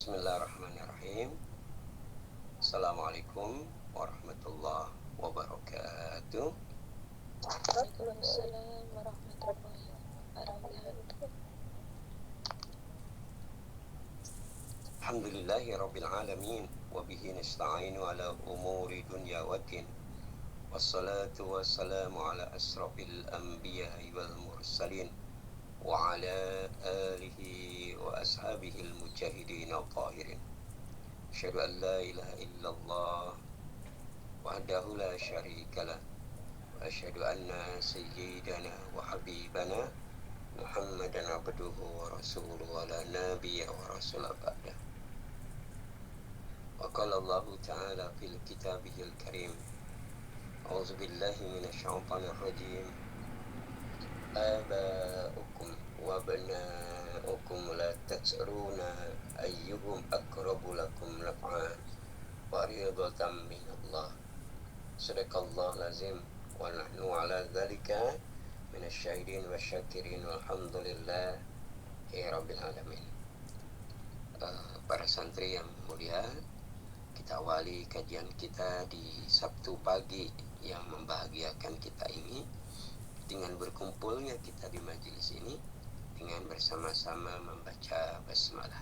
Bismillahirrahmanirrahim. Assalamualaikum warahmatullahi wabarakatuh. Waalaikumsalam warahmatullahi wabarakatuh. Alhamdulillahi rabbil alamin wa bihi nasta'inu ala umuri dunya waddin. Wassalatu wassalamu ala asrafil anbiya'i wal mursalin wa ala alihi wa ashabihi al-mujahidin al-tahirin. Asyhadu an la ilaha illallah wahdahu la syarika lah wa asyhadu anna sayyidana wa habibana Muhammadan abduhu wa rasuluhu wa la nabiyya wa rasulah ba'da. Wa qala Allah ta'ala fil kitabihil karim, a'udzu billahi minasy syaithanir rajim. Aba'ukum wa abna'ukum la tas'runa ayyuhum aqrabu lakum naf'an wa ridatan minallah. Sadaqallahu lazim wa nahnu ala dzalika minasyahidin wasyakirin walhamdulillahi rabbil alamin. Para santri yang mulia, kita awali kajian kita di Sabtu pagi yang membahagiakan kita ini dengan berkumpulnya kita di majelis ini dengan bersama-sama membaca basmalah.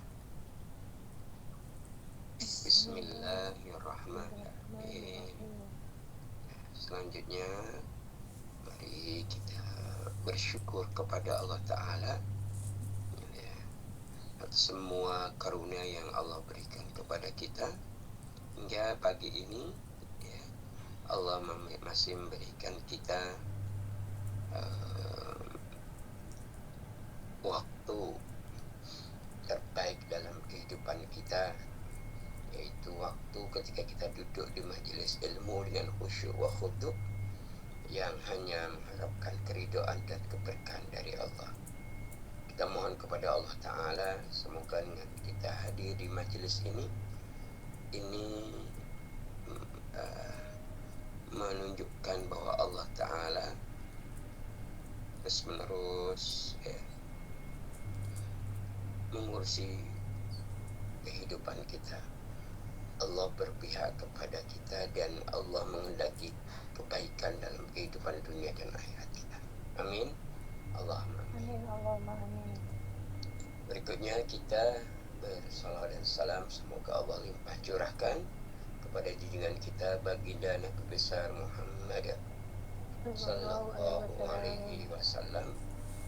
Bismillahirrahmanirrahim. Selanjutnya mari kita bersyukur kepada Allah Ta'ala atas semua karunia yang Allah berikan kepada kita hingga pagi ini. Allah masih memberikan kita waktu terbaik dalam kehidupan kita, yaitu waktu ketika kita duduk di majelis ilmu dengan khusyuk wa khudu' yang hanya mengharapkan keridhaan dan keberkahan dari Allah. Kita mohon kepada Allah Ta'ala semoga dengan kita hadir di majelis ini menunjukkan bahwa Allah Ta'ala terus menerus mengurusi kehidupan kita. Allah berpihak kepada kita dan Allah menghendaki kebaikan dalam kehidupan dunia dan akhirat kita. Amin. Allahumma amin. Amin. Berikutnya kita bersalawat dan salam semoga Allah limpah curahkan kepada junjungan kita baginda Nabi besar Muhammad sallallahu alaihi wasallam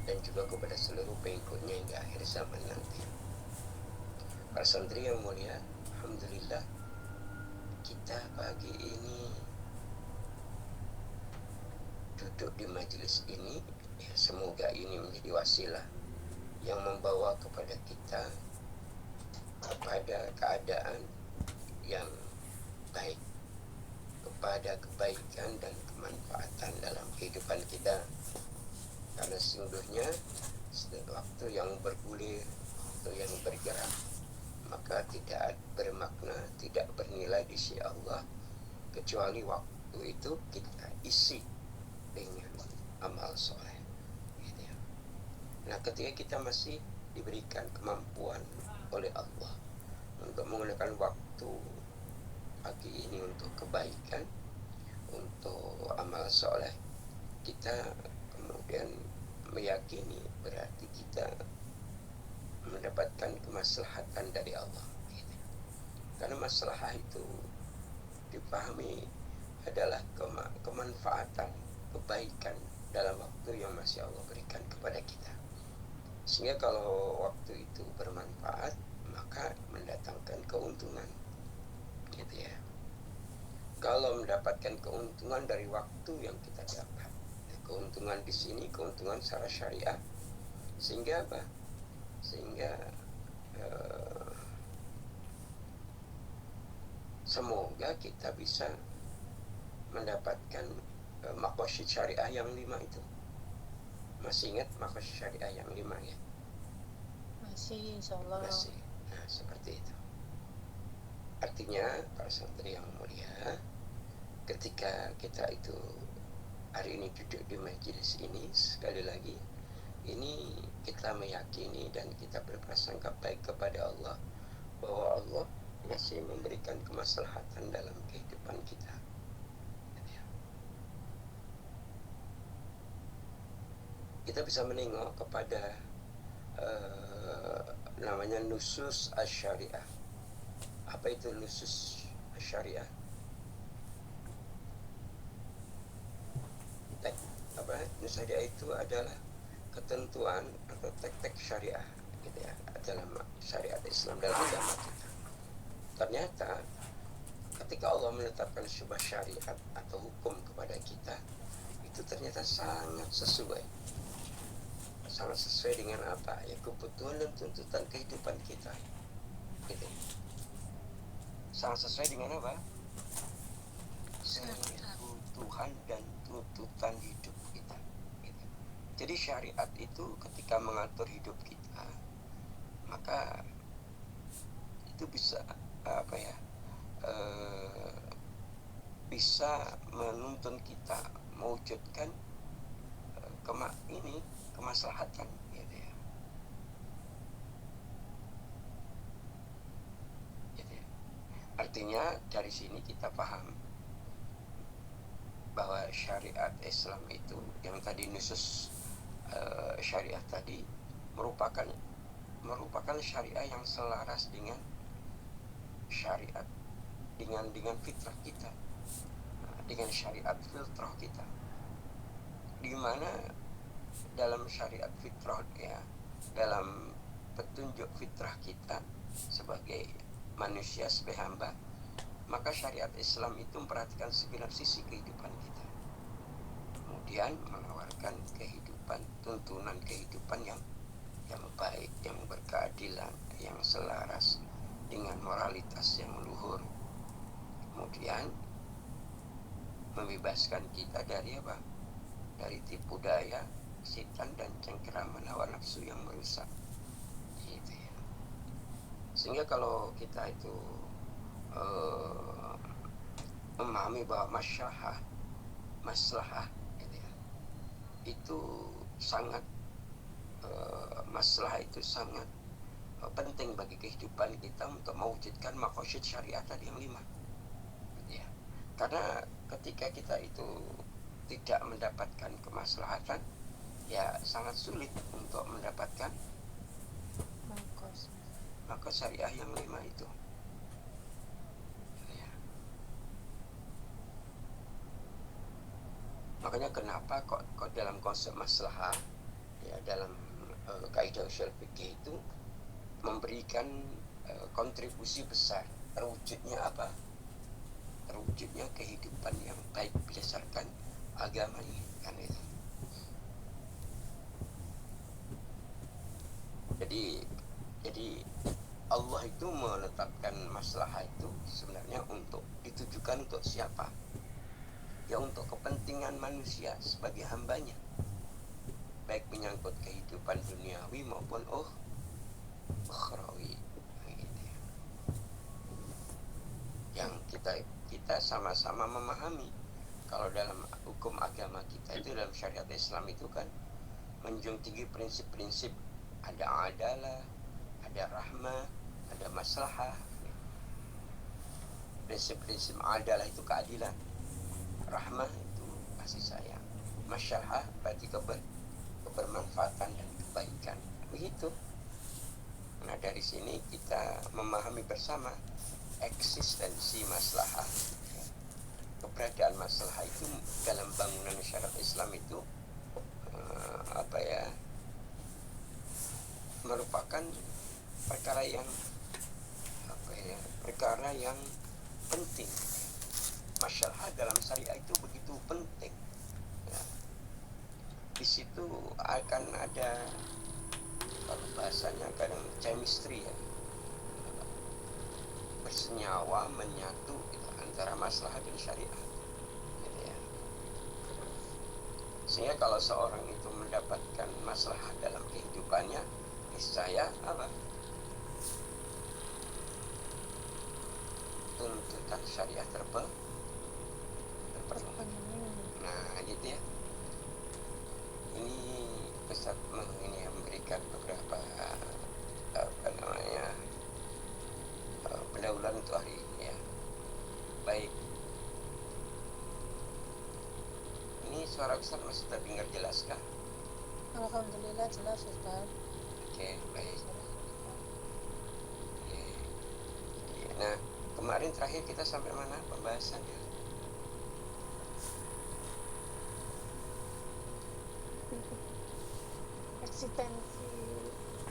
dan juga kepada seluruh pengikutnya hingga akhir zaman nanti. Para santri yang mulia, alhamdulillah kita pagi ini duduk di majelis ini, semoga ini menjadi wasilah yang membawa kepada kita kepada keadaan yang baik, kepada kebaikan dan kemanfaatan dalam kehidupan kita. Karena sesungguhnya setiap waktu yang bergulir, waktu yang bergerak, maka tidak bermakna, tidak bernilai di sisi Allah kecuali waktu itu kita isi dengan amal soleh. Nah, ketika kita masih diberikan kemampuan oleh Allah untuk menggunakan waktu pagi ini untuk kebaikan, untuk amal soleh, kita kemudian meyakini berarti kita mendapatkan kemaslahatan dari Allah. Karena maslahah itu dipahami adalah kemanfaatan, kebaikan dalam waktu yang masih Allah berikan kepada kita. Sehingga kalau waktu itu bermanfaat, maka mendatangkan keuntungan, gitu ya. Kalau mendapatkan keuntungan dari waktu yang kita dapat, keuntungan di sini keuntungan secara syariah, sehingga apa? Sehingga semoga kita bisa mendapatkan maqasid syariah yang 5 itu. Masih ingat maqasid syariah yang 5 ya? Masih, insyaallah. Masih. Nah, seperti itu. Artinya para santri yang mulia, ketika kita itu hari ini duduk di majelis ini, sekali lagi ini kita meyakini dan kita berprasangka baik kepada Allah bahwa masih memberikan kemaslahatan dalam kehidupan kita. Kita bisa menengok kepada namanya nusus asy-syariah. Apa itu nusus asy-syariah? Nusus syariah itu adalah ketentuan atau teks syariah gitu ya, dalam syariat Islam, dalam agama kita. Ternyata ketika Allah menetapkan sebuah syariat atau hukum kepada kita, itu ternyata sangat sesuai dengan apa ya, kebutuhan dan tuntutan kehidupan kita gitu. Sangat sesuai dengan apa, kebutuhan dan tuntutan hidup kita gitu. Jadi syariat itu ketika mengatur hidup kita, maka itu bisa apa ya, bisa menuntun kita mewujudkan kemaslahatan gitu ya. Gitu ya. Artinya dari sini kita paham bahwa syariat Islam itu yang tadi nusus syariah tadi merupakan syariah yang selaras dengan syariat, dengan fitrah kita, dengan syariat fitrah kita, di mana dalam syariat fitrah ya, dalam petunjuk fitrah kita sebagai manusia, sebagai hamba, maka syariat Islam itu memperhatikan 9 sisi kehidupan kita, kemudian menawarkan kehidupan, tuntunan kehidupan yang baik, yang berkeadilan, yang selaras dengan moralitas yang luhur, kemudian membebaskan kita dari apa? Dari tipu daya setan dan cengkeraman hawa nafsu yang merusak gitu ya. Sehingga kalau kita itu memahami bahwa maslahah gitu ya, itu sangat maslahah itu sangat penting bagi kehidupan kita untuk mewujudkan maqasid syariat tadi yang 5 gitu ya. Karena ketika kita itu tidak mendapatkan kemaslahatan, ya sangat sulit untuk mendapatkan maqasid syariah yang 5 itu gitu ya. Makanya kenapa kok dalam konsep maslahah ya, dalam kaidah usul fikih itu memberikan kontribusi besar terwujudnya apa? Terwujudnya kehidupan yang baik berdasarkan agama ini kan itu. Jadi Allah itu menetapkan maslahah itu sebenarnya untuk ditujukan untuk siapa? Ya untuk kepentingan manusia sebagai hambanya, baik menyangkut kehidupan duniawi maupun ukhrawi gitu ya. Yang kita sama-sama memahami kalau dalam hukum agama kita itu, dalam syariat Islam itu kan menjunjung tinggi prinsip-prinsip, ada adalah, ada rahmah, ada maslahah. Prinsip-prinsip adalah itu keadilan, rahmah itu kasih sayang, maslahah berarti kebermanfaatan dan kebaikan begitu. Nah dari sini kita memahami bersama eksistensi maslahah, keberadaan maslahah itu dalam bangunan syariat Islam itu merupakan perkara yang penting. Maslahah dalam syariah itu begitu penting ya. Di situ akan ada, kalau bahasanya kadang chemistry ya, bersenyawa, menyatu gitu, antara maslahah dan syariat gitu ya. Sehingga kalau seorang itu mendapatkan maslahah dalam kehidupannya, niscaya apa? Tuntutan syariah terpenuhi. Nah gitu ya. Ini Ustaz memberikan beberapa pendahuluan untuk hari ini ya. Baik. Ini suara Ustaz masih terdengar jelas kah? Alhamdulillah jelas Ustaz. Oke, baik. Oke. Nah, kemarin terakhir kita sampai mana pembahasannya? Eksistensi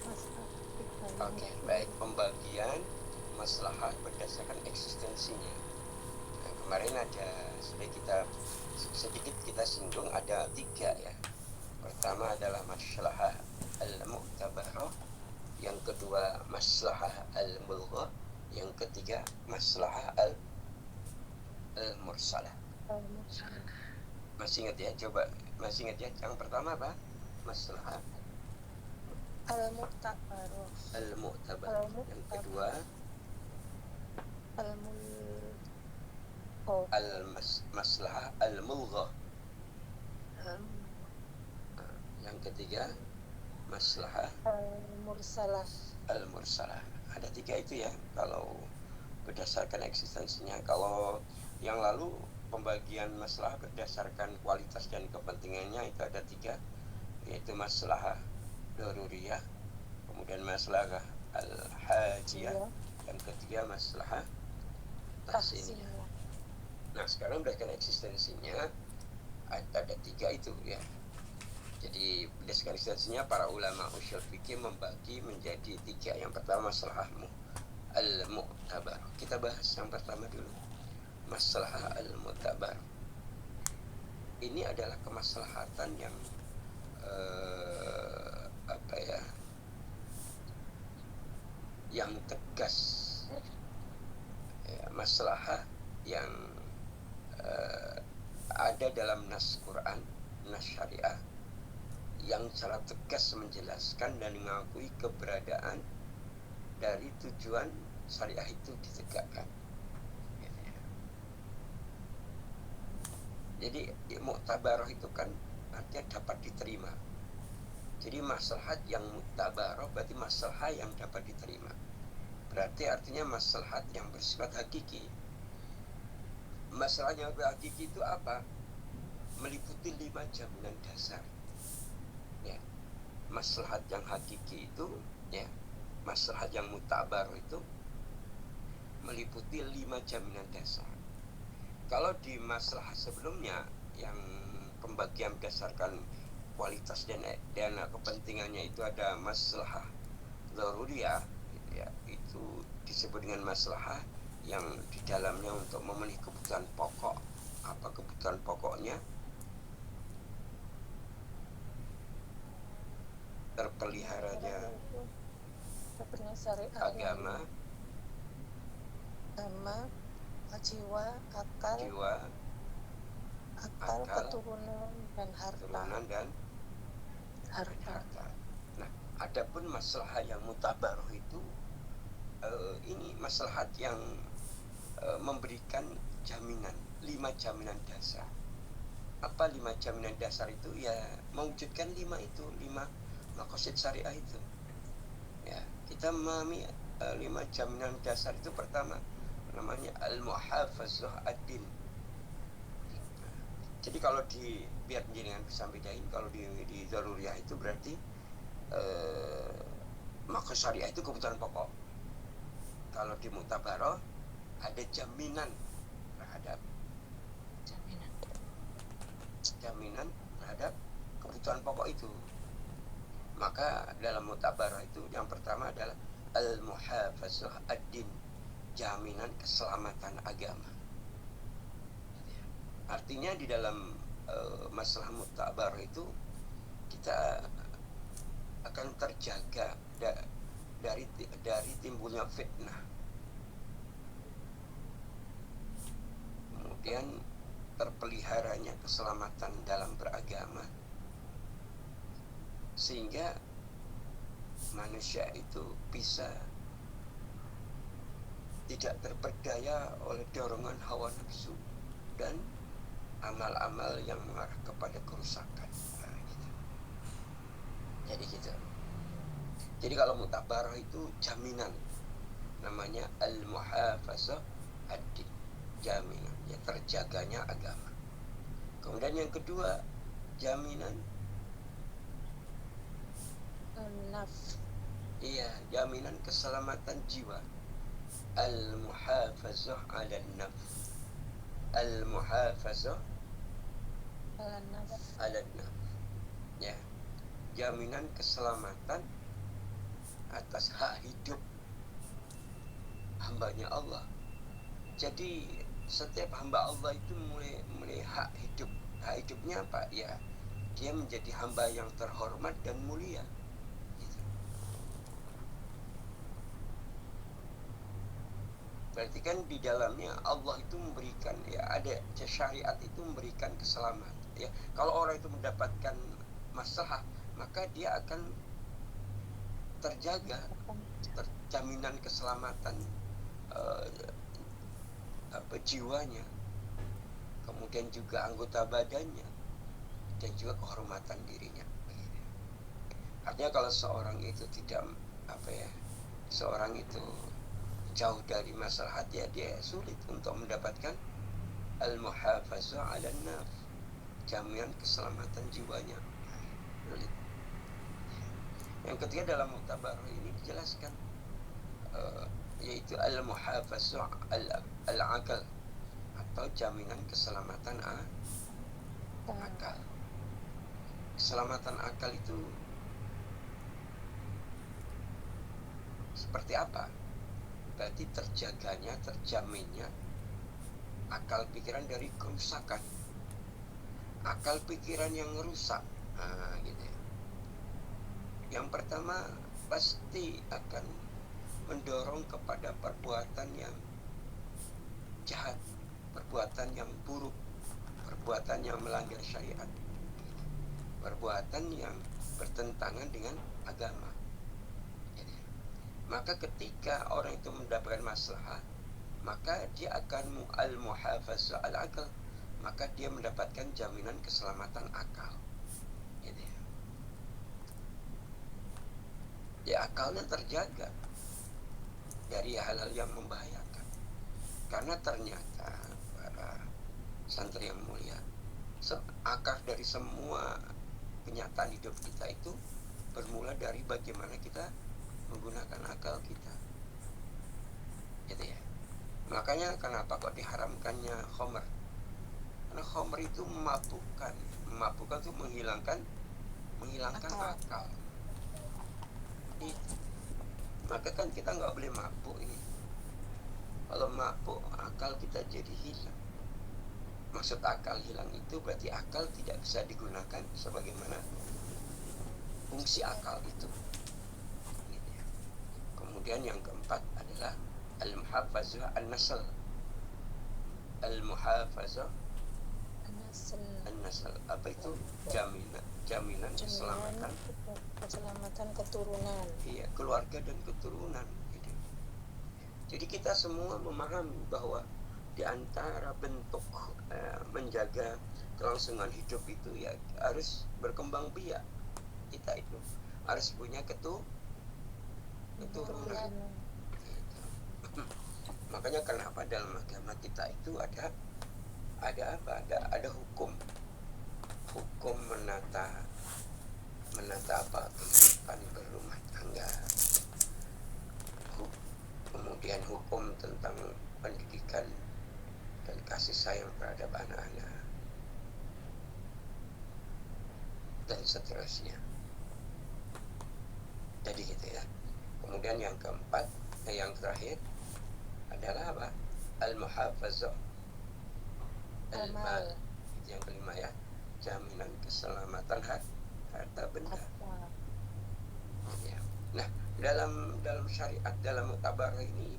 masalah kita. Oke, baik. Pembagian maslahat berdasarkan eksistensinya. Nah, kemarin sudah sedikit kita singgung ada 3 ya. Pertama adalah maslahah al-mu'tabarah, yang kedua maslahah al-mulghah, yang ketiga maslahah al-mursalah. Masih ingat ya? Coba masih ingat ya? Yang pertama apa? Maslahah al-mu'tabarah. Yang kedua maslahah al-mulghah. Yang ketiga maslahah al-mursalah. Ada 3 itu ya kalau berdasarkan eksistensinya. Kalau yang lalu pembagian maslahah berdasarkan kualitas dan kepentingannya itu ada 3, yaitu maslahah daruriyah, kemudian maslahah al-hajiyah, yang ketiga maslahah tahsiniyah. Nah, sekarang berdasarkan eksistensinya ada 3 itu ya. Jadi berdasarkan eksistensinya para ulama usul fikih membagi menjadi 3. Yang pertama maslahah al-mu'tabar. Kita bahas yang pertama dulu. Maslahah al-mu'tabar. Ini adalah kemaslahatan yang yang tegas ya, maslahah yang ada dalam nas Quran, nas syariah, yang secara tegas menjelaskan dan mengakui keberadaan dari tujuan syariah itu ditegakkan. Jadi mu'tabarah itu kan artinya dapat diterima. Jadi maslahat yang mu'tabarah berarti maslahat yang dapat diterima. Berarti artinya maslahat yang bersifat hakiki. Maslahat yang hakiki itu apa? Meliputi 5 jaminan dasar. Ya. Maslahat yang hakiki itu ya, maslahat yang mu'tabarah itu meliputi 5 jaminan dasar. Kalau di maslahat sebelumnya yang pembagian berdasarkan kualitas dan kepentingannya itu ada maslahah daruriyah gitu ya, itu disebut dengan maslahah yang di dalamnya untuk memenuhi kebutuhan pokok. Apa kebutuhan pokoknya? Terpeliharanya agama, jiwa, akal, keturunan dan harta. Nah, adapun maslahah yang mu'tabarah itu ini maslahat yang memberikan jaminan, 5 jaminan dasar. Apa 5 jaminan dasar itu? Ya, mewujudkan 5 itu, 5 maqasid syariah itu. Ya, kita memahami 5 jaminan dasar itu. Pertama namanya al-muhafazah ad-din. Jadi kalau biar jenengan bisa bedain, kalau di daruriyah itu berarti maka syariah itu kebutuhan pokok. Kalau di mu'tabarah ada jaminan terhadap kebutuhan pokok itu. Maka dalam mu'tabarah itu yang pertama adalah al-muhafazah ad-din, jaminan keselamatan agama. Artinya di dalam masalah mu'tabarah itu kita akan terjaga dari timbulnya fitnah. Kemudian terpeliharanya keselamatan dalam beragama, sehingga manusia itu bisa tidak terperdaya oleh dorongan hawa nafsu dan amal-amal yang mengarah kepada kerusakan. Nah, gitu. Jadi gitu. Jadi kalau mu'tabarah itu jaminan. namanya al-muhafazah ad-din, jaminan ya terjaganya agama. Kemudian yang kedua, jaminan naf iya, jaminan keselamatan jiwa, al-muhafazah 'ala nafs, al-muhafazah ala naf 'ala nafs ya, jaminan keselamatan atas hak hidup hambanya Allah. Jadi setiap hamba Allah itu mulai hak hidup. Hak hidupnya apa? Ya, dia menjadi hamba yang terhormat dan mulia. Gitu. Berarti kan di dalamnya Allah itu memberikan, ya ada syariat itu memberikan keselamatan. Ya, kalau orang itu mendapatkan masalah, maka dia akan terjaga, jaminan keselamatan jiwanya, kemudian juga anggota badannya, dan juga kehormatan dirinya. Artinya kalau seorang itu tidak seorang itu jauh dari maslahat, ya dia sulit untuk mendapatkan al-muhafazah 'ala nafs, jaminan keselamatan jiwanya. Sulit. Yang ketiga dalam Mu'tabar ini dijelaskan yaitu al-muhafazah al-aqal, atau jaminan keselamatan akal. Keselamatan akal itu seperti apa? Berarti terjaganya, terjaminnya akal pikiran dari kerusakan. Akal pikiran yang rusak, gitu ya. Yang pertama pasti akan mendorong kepada perbuatan yang jahat, perbuatan yang buruk, perbuatan yang melanggar syariat, perbuatan yang bertentangan dengan agama. Maka ketika orang itu mendapatkan masalah, maka dia akan al-muhafazah al-aqal, maka dia mendapatkan jaminan keselamatan akal. Ya, akalnya terjaga dari hal-hal yang membahayakan. Karena ternyata para santri yang mulia, akar dari semua kenyataan hidup kita itu bermula dari bagaimana kita menggunakan akal kita. Gitu ya. Makanya kenapa kok diharamkannya khamr? Karena khamr itu memabukkan. Memabukkan itu menghilangkan akal. Itu. Maka kan kita nggak boleh mabuk ini. Kalau mabuk, akal kita jadi hilang. Maksud akal hilang itu berarti akal tidak bisa digunakan sebagaimana fungsi akal itu. Gitu ya. Kemudian yang keempat adalah al-muhafazah an-nasl. Al-muhafazah an-nasl. Apa itu? Jaminan keselamatan keturunan. Iya, keluarga dan keturunan. Gitu. Jadi kita semua memahami bahwa di antara bentuk menjaga kelangsungan hidup itu ya harus berkembang biak. Kita itu harus punya keturunan. Gitu. Makanya kenapa dalam agama kita itu ada hukum menata apa, kehidupan berumah tangga, kemudian hukum tentang pendidikan dan kasih sayang terhadap anak-anak, dan seterusnya. Jadi gitu ya. Kemudian yang keempat, yang terakhir adalah apa? Al-muhafazah al-mal. Yang kelima ya, jaminan keselamatan harta benda. Ya. Nah, dalam syariat, dalam Mu'tabar ini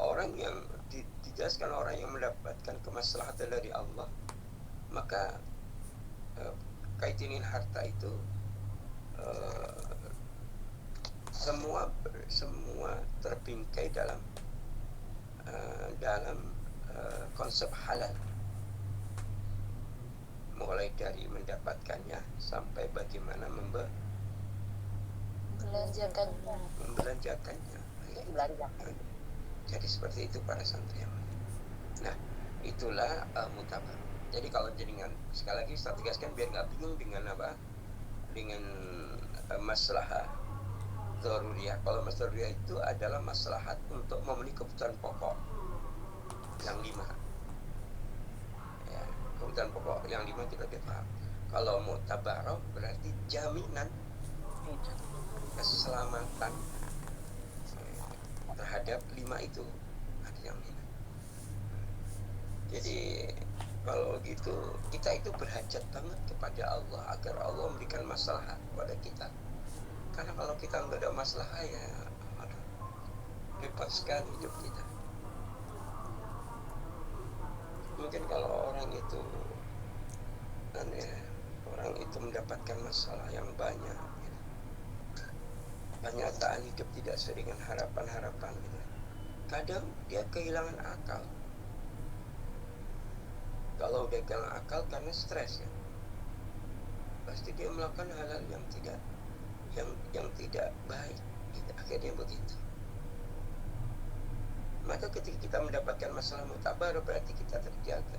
orang yang dijelaskan orang yang mendapatkan kemaslahatan dari Allah, maka kaitin harta itu semua terbingkai dalam konsep halal, mulai dari mendapatkannya sampai bagaimana membelanjakannya. belanja. Jadi seperti itu para santri. Nah, itulah mutabar. Jadi kalau jenengan sekali lagi saya tegaskan biar nggak bingung dengan apa, dengan maslahah daruriyah. Kalau maslahah daruriyah itu adalah maslahat untuk memenuhi kebutuhan pokok yang 5. Ya, kebutuhan pokok yang 5 kita udah paham. Kalau mutabaroh berarti jaminan keselamatan terhadap 5 itu ada jaminan. Jadi kalau gitu kita itu berhajat banget kepada Allah agar Allah memberikan maslahat kepada kita. Karena kalau kita nggak ada masalah ya, aduh, repot sekali hidup kita. Mungkin kalau orang itu mendapatkan masalah yang banyak, gitu. Kenyataan hidup tidak sesuai dengan harapan-harapan, gitu. Kadang dia kehilangan akal. Kalau udah kehilangan akal karena stres ya, pasti dia melakukan hal-hal yang tidak baik, gitu. Akhirnya begitu. Maka ketika kita mendapatkan masalah mutabar berarti kita terjaga.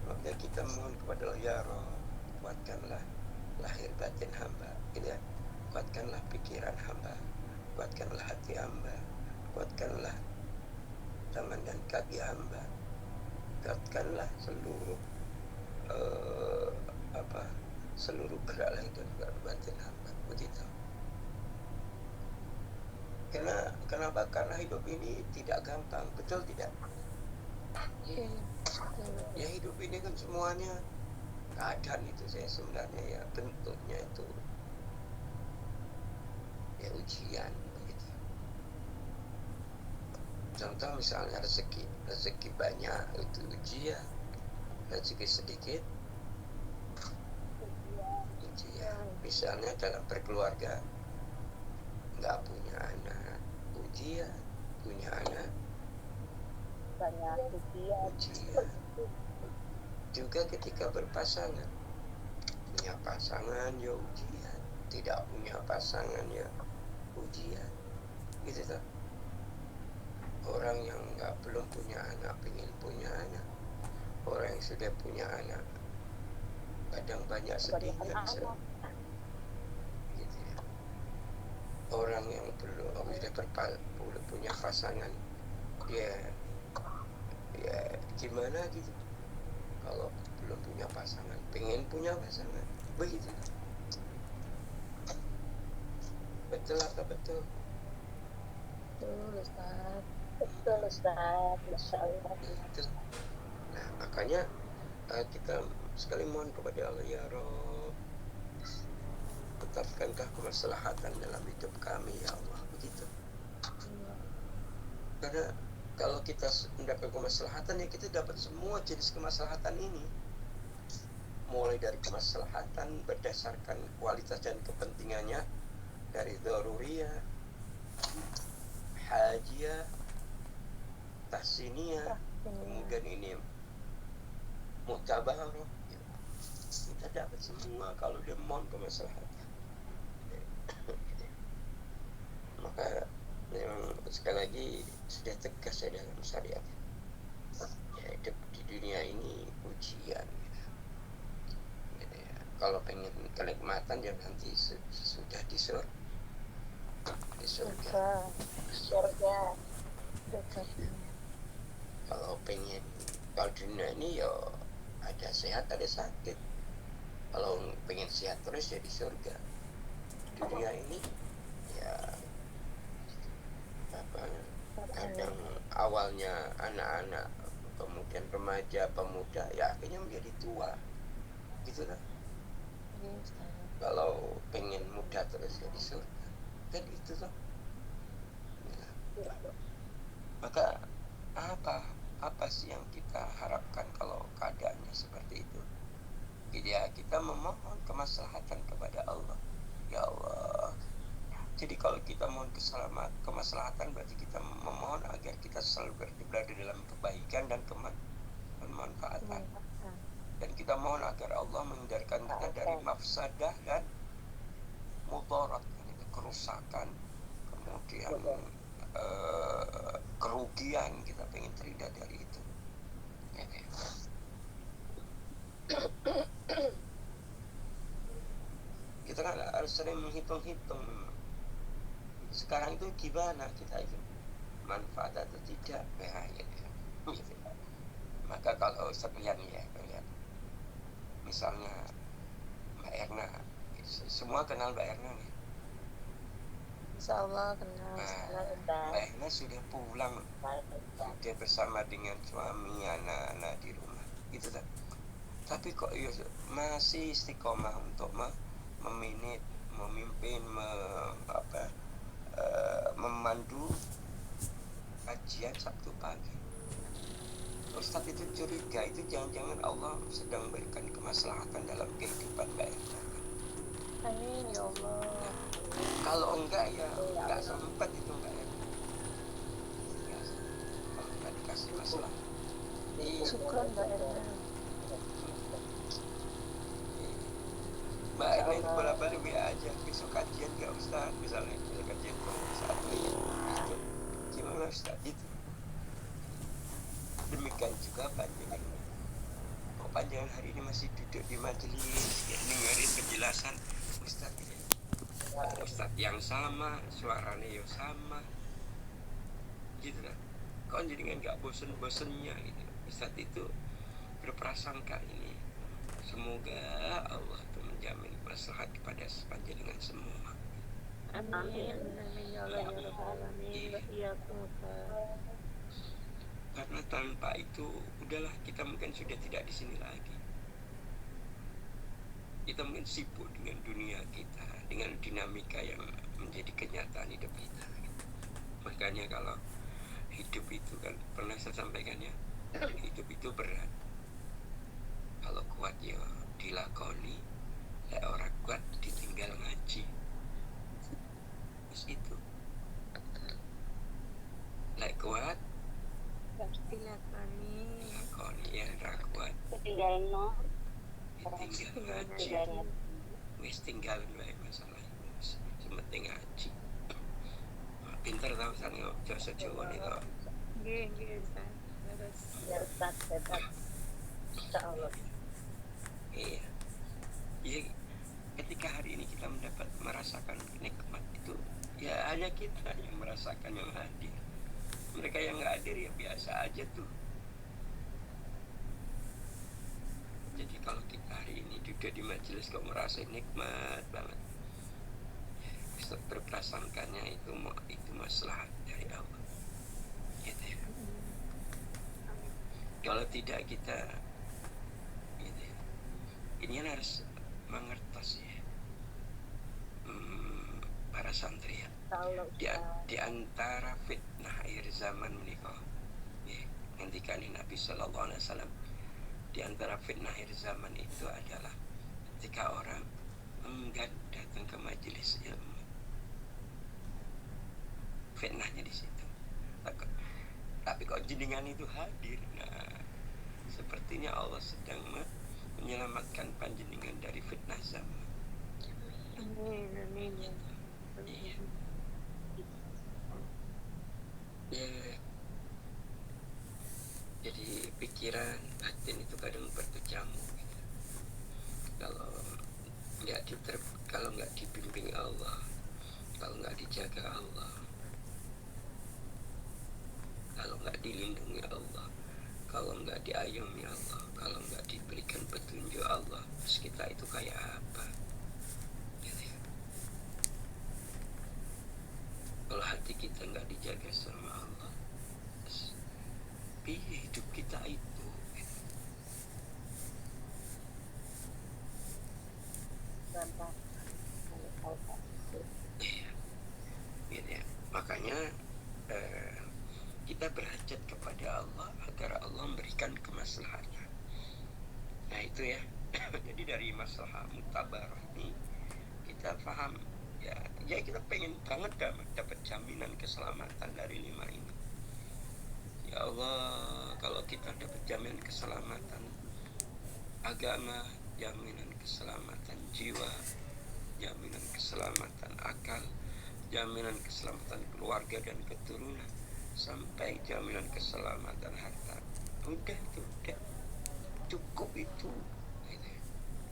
Maka kita mohon kepada Allah, ya Rabb, kuatkanlah lahir batin hamba, gitu ya. Kuatkanlah pikiran hamba, kuatkanlah hati hamba, kuatkanlah tangan dan kaki hamba, kuatkanlah seluruh seluruh gerak lahir dan gerak batin hamba, begitu. Kenapa? Karena hidup ini tidak gampang, betul tidak? Ya hidup ini kan semuanya keadaan itu saya sebenarnya ya bentuknya itu ya ujian begitu. Contoh misalnya rezeki banyak itu ujian, rezeki sedikit ujian. Misalnya dalam berkeluarga nggak punya anak ujian, punya anak banyak ujian. Juga ketika berpasangan, punya pasangan ya ujian, tidak punya pasangan ya ujian, gitu tuh. Orang yang belum punya anak pengen punya anak, orang yang sudah punya anak kadang banyak sedihnya gitu ya. Orang yang belum sudah punya pasangan dia ya gimana gitu. Kalau belum punya pasangan pengen punya pasangan, begitu. Betul atau betul? Betul Ustaz, Masya Allah. Betul. Nah makanya kita sekali mohon kepada Allah, ya Rabb, tetapkankah kemaslahatan dalam hidup kami ya Allah, begitu. Karena kalau kita mendapatkan kemaslahatan ya kita dapat semua jenis kemaslahatan ini, mulai dari kemaslahatan berdasarkan kualitas dan kepentingannya dari daruriyah, hajiyah, tahsiniyah, kemudian ini mutabaroh, gitu. Kita dapat semua kalau dia mohon kemaslahatan. Maka memang sekali lagi sudah tegas ya dalam syariat ya, hidup di dunia ini ujian gitu ya. Kalau pengen kenikmatan ya nanti sudah di surga. Kalau dunia ini ya ada sehat ada sakit. Kalau pengen sehat terus ya di surga. Dunia ini ya kadang awalnya anak-anak, kemudian remaja, pemuda, ya akhirnya menjadi tua, gitu kan? Kalau pengen muda terus ya di surga, kan itu kan? Ya. Maka apa sih yang kita harapkan kalau keadaannya seperti itu? Ya kita memohon kemaslahatan kepada Allah, ya Allah. Jadi kalau kita mohon kemaslahatan berarti kita memohon agar kita selalu berada dalam kebaikan dan kemanfaatan. Dan kita mohon agar Allah menghindarkan kita dari mafsadah dan mudarat, kerusakan, kemudian kerugian, kita pengen terhindar dari itu. Kita kan harus sering menghitung-hitung sekarang itu gimana kita itu manfaat atau tidak ya, gitu. Maka kalau sekalian kalian misalnya Mbak Erna, semua kenal Mbak Erna nih. Insya Allah kenal. Mbak Erna sudah pulang, sudah bersama dengan suami, anak-anak di rumah, gitu kan. Tapi kok masih istiqomah untuk memimpin, memandu kajian Sabtu pagi. Ustadz itu curiga, itu jangan-jangan Allah sedang berikan kemaslahatan dalam kehidupan Mbak Erna. Amin ya Allah. Kalau enggak ya enggak sempat itu Mbak Erna. Ya, kalau enggak dikasih masalah. Syukran Mbak Erna. Mbak Erna itu bolak-balik WA aja, besok kajian nggak Ustadz, misalnya besok kajian saat ini itu gimana Ustadz itu. Demikian juga panjenengan. Kok panjenengan hari ini masih duduk di majelis, dengerin penjelasan Ustadz yang sama, suaranya yang sama, gitu kan. Kok jenengan nggak bosen-bosennya gitu. Ustadz itu berprasangka ini, semoga Allah itu menjamin maslahat kepada panjenengan semua. Amin. Amin ya Allah ya Rabbal alamin. Iya, Karena tanpa itu udahlah, kita mungkin sudah tidak di sini lagi. Kita mungkin sibuk dengan dunia kita, dengan dinamika yang menjadi kenyataan hidup kita. Makanya kalau hidup itu kan pernah saya sampaikan ya, hidup itu berat. Kalau kuat ya dilakoni, orang kuat ditinggal ngaji. Terus itu. Kuat dilakoni ya kuat Tinggal ngaji, wis tinggal wae masalah itu, sementing ngaji. Pinter tau san bahasa Jawa nih tau. Nggih Ustaz. Ya Ustaz, hebat. Insyaallah. Iya. Ketika hari ini kita merasakan nikmat itu, ya hanya kita yang merasakan, yang hadir. Mereka yang nggak hadir ya biasa aja tuh. Jadi kalau kita hari ini duduk di majelis kok merasa nikmat banget, berprasangkanya itu maslahat dari Allah, gitu ya. Kalau tidak kita, gitu ya. Ini kan harus mengertos ya, para santri ya. Di antara fitnah akhir zaman menikah, ngendikan Nabi Sallallahu Alaihi Wasallam, di antara fitnah akhir zaman itu adalah ketika orang enggan datang ke majelis ilmu. Fitnahnya di situ. Tapi kok jenengan itu hadir, nah sepertinya Allah sedang menyelamatkan panjenengan dari fitnah zaman. Amin. Iya. Jadi pikiran batin itu kadang berkecamuk gitu. Kalau nggak dibimbing Allah, kalau nggak dijaga Allah, kalau nggak dilindungi Allah, kalau nggak diayomi Allah, kalau nggak diberikan petunjuk Allah, terus kita itu kayak apa? Kalau hati kita nggak dijaga sama Allah, hidup kita itu gitu ya. Makanya kita berhajat kepada Allah agar Allah memberikan kemaslahatan. Nah itu ya. Jadi dari masalah mutabarah ini kita paham ya kita pengen banget dapat jaminan keselamatan dari 5 ini. Ya Allah, kalau kita dapat jaminan keselamatan agama, jaminan keselamatan jiwa, jaminan keselamatan akal, jaminan keselamatan keluarga dan keturunan, sampai jaminan keselamatan harta. Udah itu, udah cukup itu.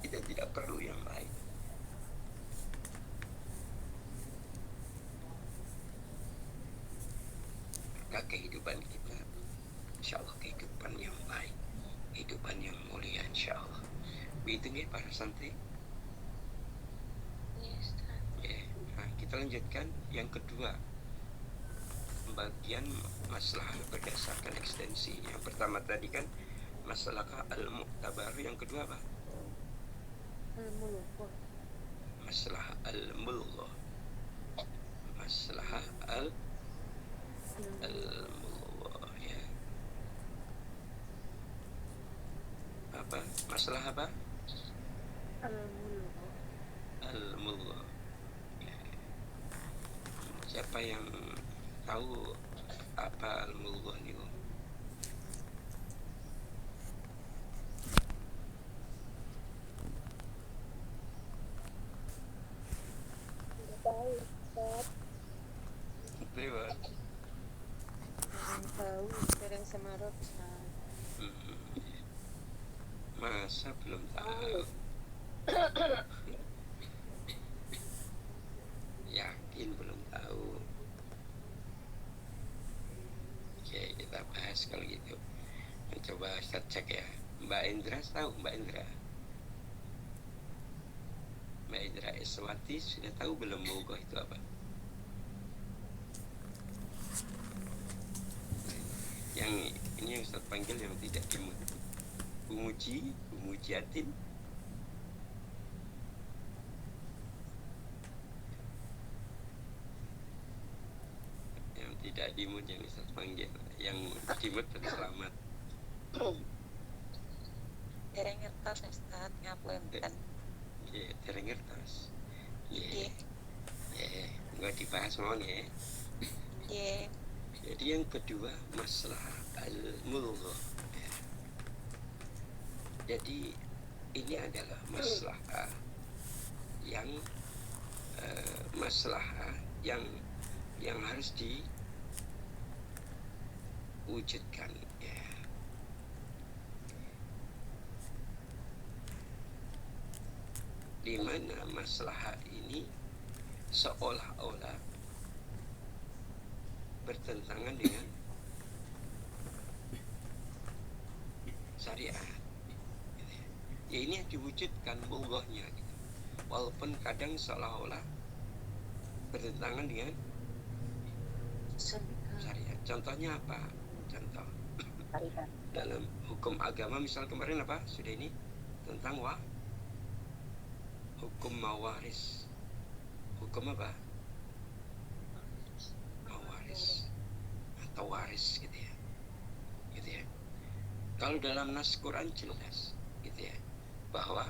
Kita tidak perlu yang lain. Maka kehidupan kita, insya Allah kehidupan yang baik, kehidupan yang mulia, insya Allah. Begitu nih para santri. Yes, Ustaz. Nah, kita lanjutkan yang kedua, bagian masalah berdasarkan ekstensi. Yang pertama tadi kan masalah al-mu'tabar, yang kedua apa? Al-muluk. Masalah al-mulghah. Masalah al-mulghah, ya. Apa? Masalah apa? Al-muluk. Al-mulghah. Ya. Siapa yang tahu apa al-mulghah ini? Tahu, Ustaz. Lewat. Yang tahu, sering semarot, Ustaz. Masa belum tahu? Yakin belum tahu? Oke, kita bahas kalau gitu. Coba Ustaz cek ya. Mbak Indra tahu, Mbak Indra? Mbak Indra Eswati sudah tahu belum mulghah itu apa? Yang ini yang Ustaz panggil yang tidak dimut. Umuji, Umujiatin. Yang tidak dimut yang Ustaz panggil. Yang dimut berselamat. Dereng ngertos, Ustaz, ngapunten. Ya, dereng ngertos. Nggih. Ya, enggak dibahas mau ya. Nggih. Jadi yang kedua masalah al-mulghah. Jadi ini adalah masalah yang masalah yang harus diwujudkan, ya. Di mana masalah ini seolah-olah bertentangan dengan syariat. Ya ini yang diwujudkan mulghahnya gitu. Walaupun kadang seolah-olah bertentangan dengan syariat. Contohnya apa? Contoh Syariat. dalam hukum agama, misal kemarin apa? Sudah ini tentang hukum mawaris. Hukum apa? Mawaris atau waris gitu ya. Gitu ya. Kalau dalam nas Quran jelas gitu ya, bahwa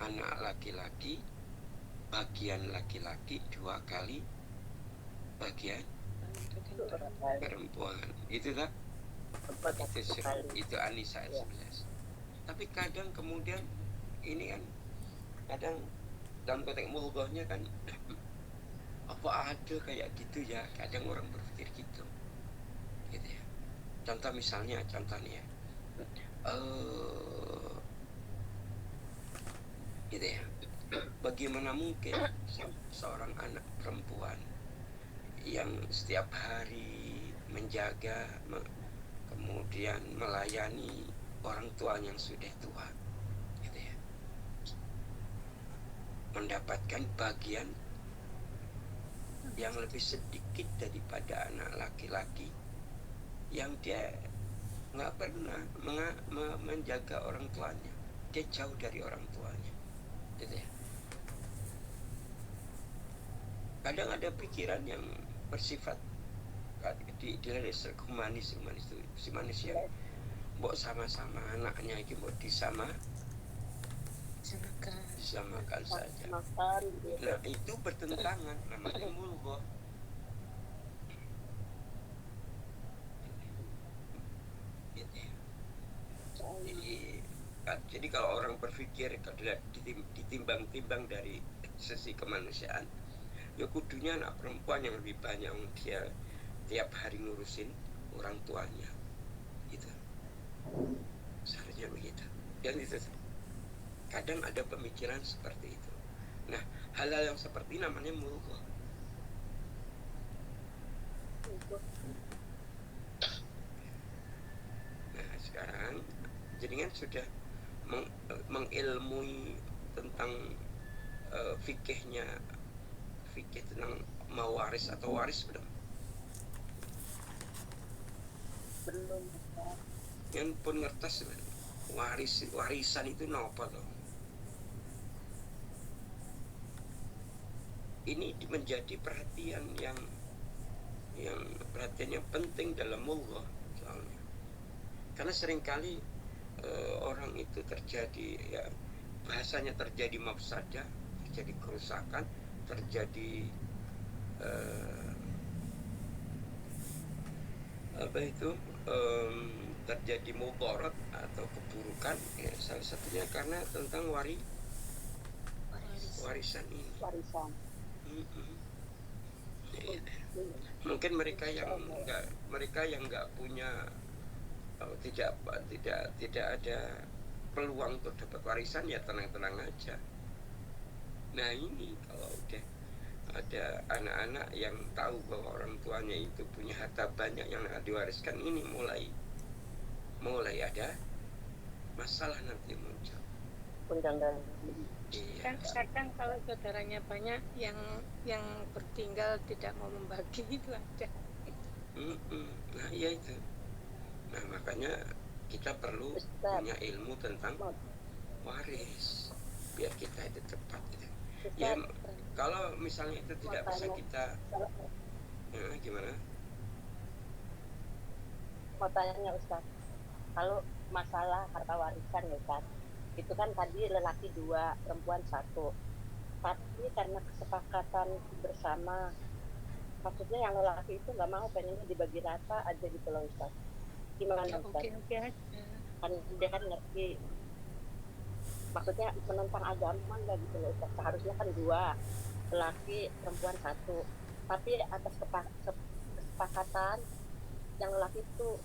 anak laki-laki bagian laki-laki 2 kali bagian perempuan. Itu tak? Itu An-Nisa ayat 11. Tapi kadang kemudian ini kan kadang dalam konteks mulghahnya kan apa ada kayak gitu ya, kadang orang berpikir gitu ya. Contoh misalnya, contohnya gitu ya, bagaimana mungkin seorang anak perempuan yang setiap hari menjaga kemudian melayani orang tua yang sudah tua gitu ya, mendapatkan bagian yang lebih sedikit daripada anak laki-laki yang dia nggak pernah menjaga orang tuanya, dia jauh dari orang tuanya gitu ya. Kadang ada pikiran yang bersifat di dasar humanis itu si manusia mbok sama-sama anaknya itu mbok disamakan saja. Nah itu bertentangan, namanya mulghah. Jadi kalau orang berpikir ditimbang-timbang dari sisi kemanusiaan, ya kudunya anak perempuan yang lebih banyak, dia tiap hari ngurusin orang tuanya gitu, seharusnya begitu. Dan itu kadang ada pemikiran seperti itu. Nah, hal-hal yang seperti ini namanya mulghah. Nah, sekarang jadi kan sudah mengilmui tentang fikih tentang mau waris atau waris belum? Belum. Yang pun ngertes warisan itu apa toh? Ini menjadi perhatian yang penting dalam mulghah soalnya. Karena seringkali orang itu terjadi, ya bahasanya terjadi mafsadah, terjadi kerusakan, terjadi terjadi mudarat atau keburukan, ya, salah satunya karena tentang warisan ini. Warisan. Ya. Mungkin mereka yang nggak punya, tidak ada peluang untuk dapat warisan, ya tenang-tenang aja. Nah, ini kalau udah ada anak-anak yang tahu bahwa orang tuanya itu punya harta banyak yang akan diwariskan, ini mulai ada masalah nanti muncul. Kan kadang kalau saudaranya banyak yang bertinggal tidak mau membagi, itu ada. Nah, iya itu. Nah, makanya kita perlu punya ilmu tentang waris biar kita itu tepat gitu. Ya, kalau misalnya itu tidak bisa kita, gimana? Mau tanya Ustaz, kalau masalah harta warisan ya Ustaz, itu kan tadi lelaki 2, perempuan 1, tapi karena kesepakatan bersama, maksudnya yang lelaki itu nggak mau, pengennya dibagi rata aja gitu loh Ustaz. Gimana Ustaz? Oke aja. Kan dia kan ngerti, maksudnya menentang agama nggak gitu loh Ustaz. Seharusnya kan 2, lelaki perempuan 1, tapi atas kesepakatan yang lelaki itu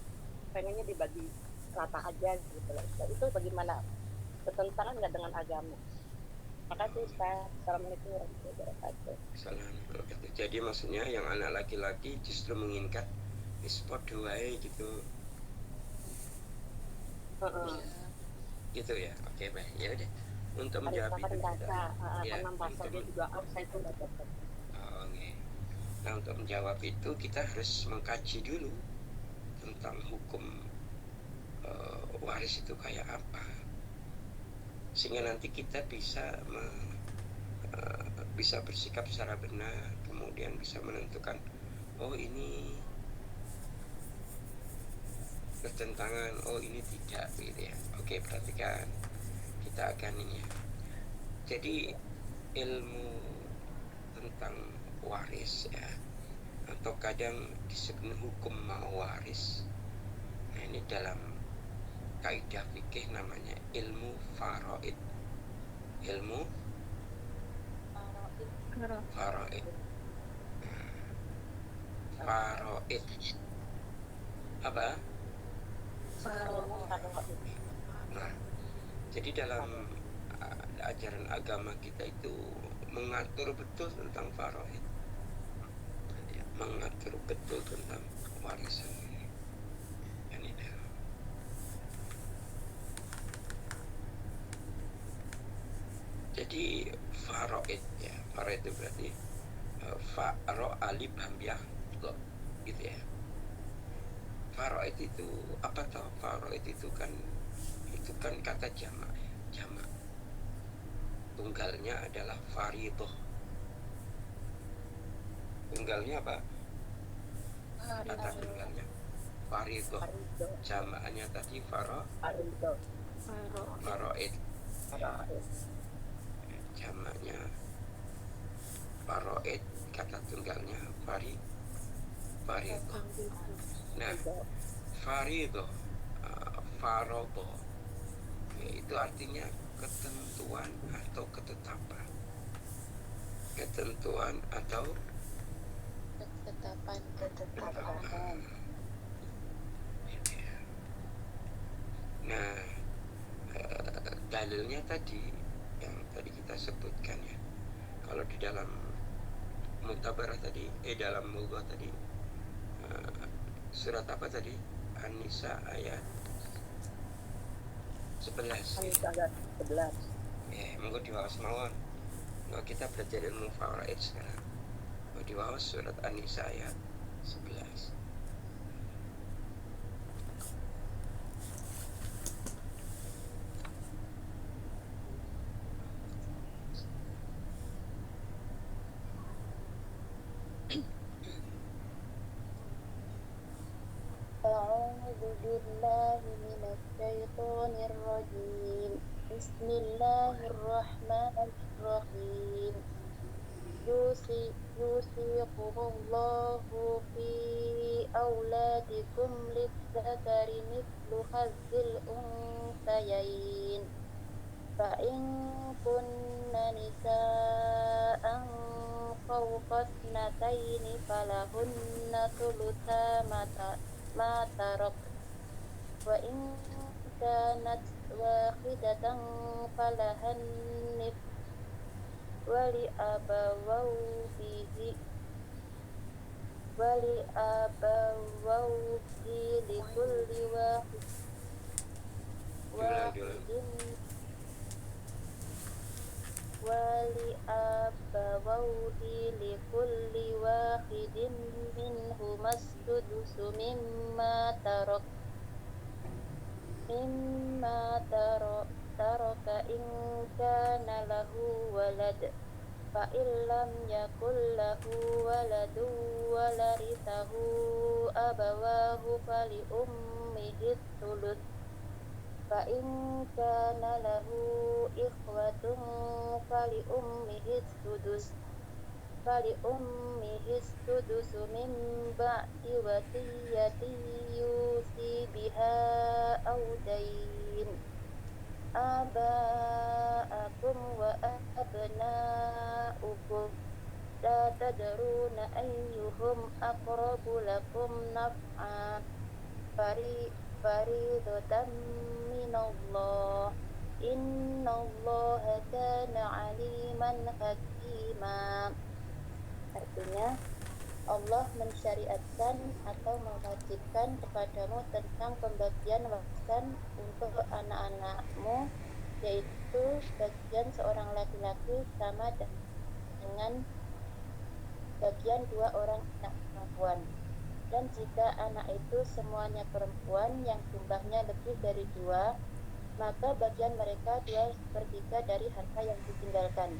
pengennya dibagi rata aja gitu loh Ustaz. Itu bagaimana? Bertentangan nggak dengan agama? Makasih Ustaz. Assalamualaikum warahmatullahi wabarakatuh. Assalamualaikum. Jadi maksudnya yang anak laki-laki justru menginginkan sport wae gitu. Gitu ya. Oke, baik. Ya udah. Untuk menjawab itu karena merasa dia juga saya itu nggak dapat. Okay. Nah, untuk menjawab itu kita harus mengkaji dulu tentang hukum waris itu kayak apa, sehingga nanti kita bisa bersikap secara benar, kemudian bisa menentukan, oh ini bertentangan, oh ini tidak, gitu ya. Oke, perhatikan, kita akan ini ya. Jadi ilmu tentang waris ya, atau kadang disebut hukum mau waris. Nah, ini dalam kaidah fikih namanya ilmu faraid. Ilmu faraid. Faraid apa? Nah, jadi dalam ajaran agama kita itu mengatur betul tentang faraid, mengatur betul tentang warisan ini. Jadi faraid ya, faraid itu berarti faro alif hamzah lo gitu ya. Faraid itu apa toh? Faraid itu kan kata jamak ya, jamak. Tunggalnya adalah faridoh. Tunggalnya apa? Kata tunggalnya faridoh. Jamaknya tadi faraid. Jamaknya faraid, kata tunggalnya faridoh. Nah, faridoh, farodoh, itu artinya ketentuan atau ketetapan. ketentuan atau ketetapan. ketetapan. Nah, dalilnya tadi yang tadi kita sebutkan ya. Kalau di dalam Mutabarah tadi, dalam Mughah tadi, surat apa tadi? An-Nisa ayat 11. An-Nisa ayat 11. Monggo diwaos mawon. Kalau kita belajar ilmu faraid sekarang, mau diwaos surat An-Nisa ayat 11. أعوذ بالله من الشيطان الرجيم بسم الله الرحمن الرحيم يوصيكم الله في أولادكم للذكر مثل حظ الأنثيين فإن كن نساء فوق اثنتين فلهن ثلثا ما ترك وإن كانت واحدة فلها النصف ولأبويه لكل واحد منهما السدس مما ترك إن كان له ولد فإن لم يكن له ولد ورثه أبواه فلأمه الثلث فإن كان له إخوة فلأمه السدس من بعد وصية يوصي بها أو دين آباءكم وأبناؤكم لا تدرون أيهم أقرب لكم نفعا فريضة من الله إن الله كان عليما حكيما. Artinya, Allah mensyariatkan atau mewajibkan kepadamu tentang pembagian warisan untuk anak-anakmu, yaitu bagian seorang laki-laki sama dengan bagian dua orang anak perempuan. Dan jika anak itu semuanya perempuan yang jumlahnya lebih dari dua, maka bagian mereka 2/3 dari harta yang ditinggalkan.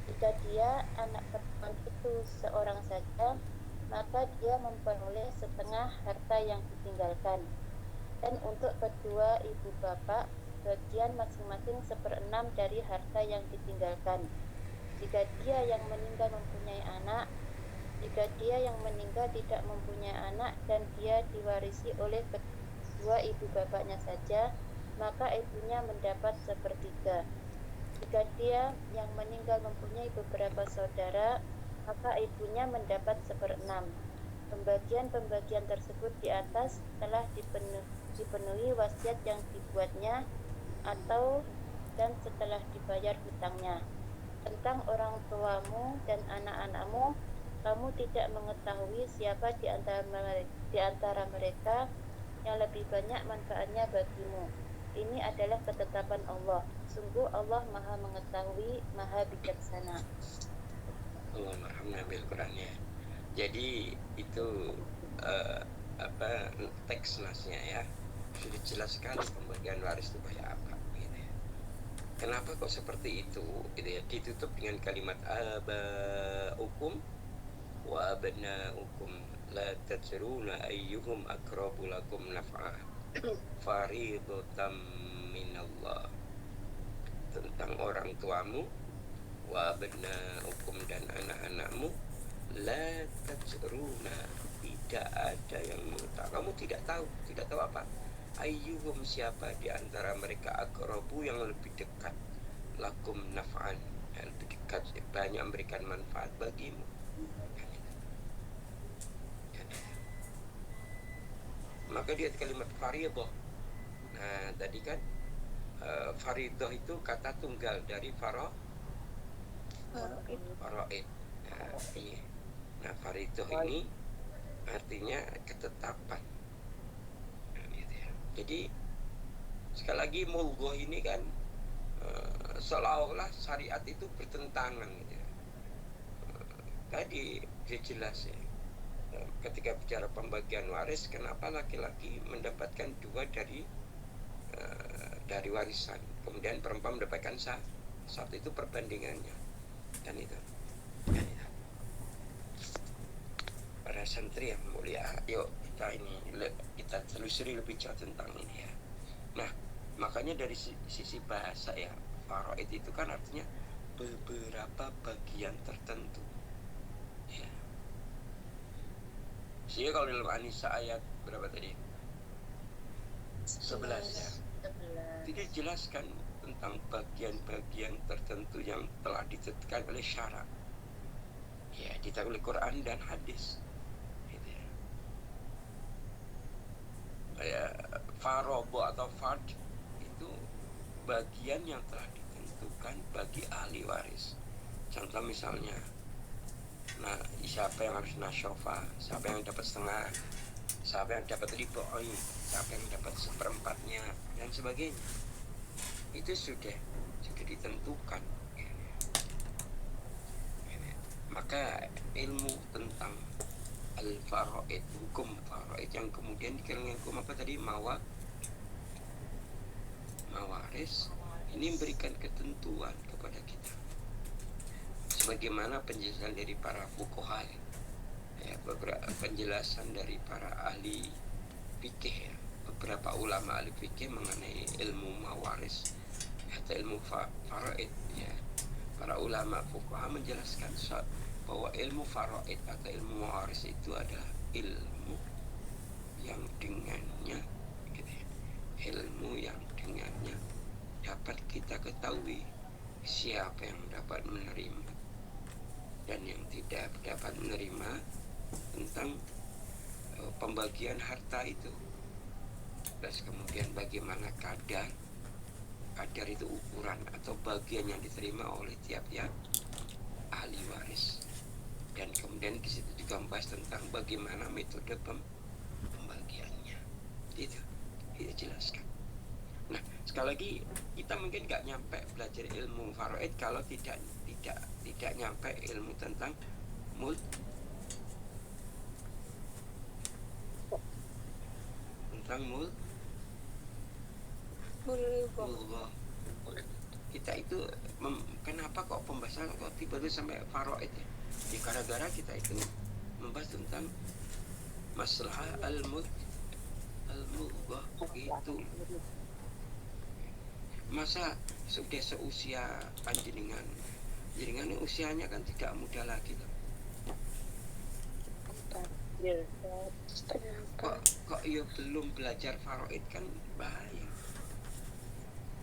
Jika dia anak perempuan itu seorang saja, maka dia memperoleh setengah harta yang ditinggalkan. Dan untuk kedua ibu bapak, bagian masing-masing 1/6 dari harta yang ditinggalkan. Jika dia yang meninggal mempunyai anak, jika dia yang meninggal tidak mempunyai anak dan dia diwarisi oleh kedua ibu bapaknya saja, maka ibunya mendapat 1/3. Jika dia yang meninggal mempunyai beberapa saudara, maka ibunya mendapat 1/6. Pembagian tersebut di atas telah dipenuhi wasiat yang dibuatnya dan setelah dibayar hutangnya. Tentang orang tuamu dan anak-anakmu, kamu tidak mengetahui siapa di antara mereka yang lebih banyak manfaatnya bagimu. Ini adalah ketetapan Allah. Sungguh Allah Maha mengetahui, Maha bijaksana. Allahumma bil Quran ya. Jadi itu teks nasnya ya. Sudah jelas sekali pembagian waris itu kayak apa gitu ya. Kenapa kok seperti itu gitu ya. Ditutup dengan kalimat abaukum wa abnaukum la tadruna ayyuhum aqrabu lakum naf'a faridatan minallah. Tentang orang tuamu wa abnaukum dan anak-anakmu la tadruna, tidak ada yang mengetahui. Kamu tidak tahu apa ayyuhum, siapa di antara mereka aqrabu yang lebih dekat lakum naf'an lebih dekat, banyak memberikan manfaat bagimu. Maka dia kalimat faridah. Nah tadi kan faridah itu kata tunggal dari faraid. Nah faridah ini artinya ketetapan. Jadi sekali lagi mulghah ini kan seolah-olah syariat itu bertentangan gitu ya. Tadi dia jelas ya, ketika bicara pembagian waris, kenapa laki-laki mendapatkan 2 dari warisan, kemudian perempuan mendapatkan satu, itu perbandingannya. Dan itu para santri yang mulia, yuk kita telusuri lebih jauh tentang ini ya. Nah makanya dari sisi bahasa ya, faraid itu kan artinya beberapa bagian tertentu ya. Sehingga kalau dalam An-Nisa ayat berapa tadi? 11 ya. Tidak jelaskan tentang bagian-bagian tertentu yang telah ditetapkan oleh syarak ya, ditetapkan oleh Quran dan hadis gitu ya. Kayak farobo atau fard itu bagian yang telah ditentukan bagi ahli waris. Contoh misalnya, nah siapa yang harus nasyofa, siapa yang dapat setengah, siapa yang dapat riboi, siapa yang dapat 1/4-nya dan sebagainya, itu sudah ditentukan. Maka ilmu tentang al-faraid, hukum faraid yang kemudian dikenal hukum apa tadi, mawaris, ini memberikan ketentuan kepada kita sebagaimana penjelasan dari para fuqaha ya, beberapa penjelasan dari para ahli fikih ya, beberapa ulama ahli fikih mengenai ilmu mawaris atau ilmu faraid ya. Para ulama fuqaha menjelaskan bahwa ilmu faraid atau ilmu mawaris itu adalah ilmu yang dengannya gitu ya, ilmu yang dengannya dapat kita ketahui siapa yang dapat menerima dan yang tidak dapat menerima tentang pembagian harta itu. Terus kemudian bagaimana kadar itu ukuran atau bagian yang diterima oleh tiap-tiap ahli waris. Dan kemudian di situ juga membahas tentang bagaimana metode pembagiannya. Itu jelaskan. Nah, sekali lagi kita mungkin nggak nyampe belajar ilmu faraid kalau tidak nyampe ilmu tentang mulghah. Kita itu kenapa kok pembahasan kok tiba-tiba sampai faraid ya? Ya gara-gara kita itu membahas tentang masalah al-mulghah itu. Masa sudah seusia panjenengan usianya kan tidak muda lagi kan? Kok ya belum belajar faraid kan bahaya.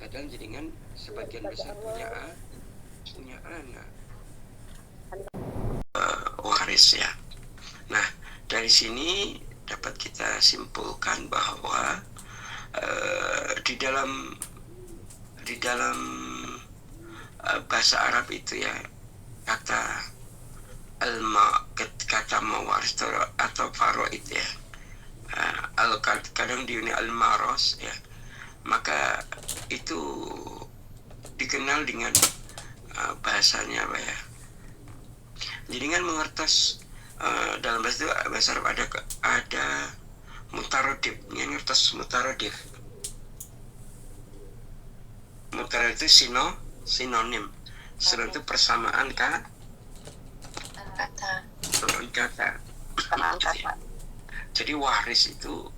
Kadang jenengan sebagian besar punya anak waris ya. Nah dari sini dapat kita simpulkan bahwa di dalam bahasa Arab itu ya, kata mawaris atau faraid ya, kadang di al-maros ya, maka itu dikenal dengan bahasanya apa ya, jadi kan mengertos dalam bahasa Arab ada mutarodif, ini ngertos mutarodif itu sinonim itu persamaan kata. Jadi waris itu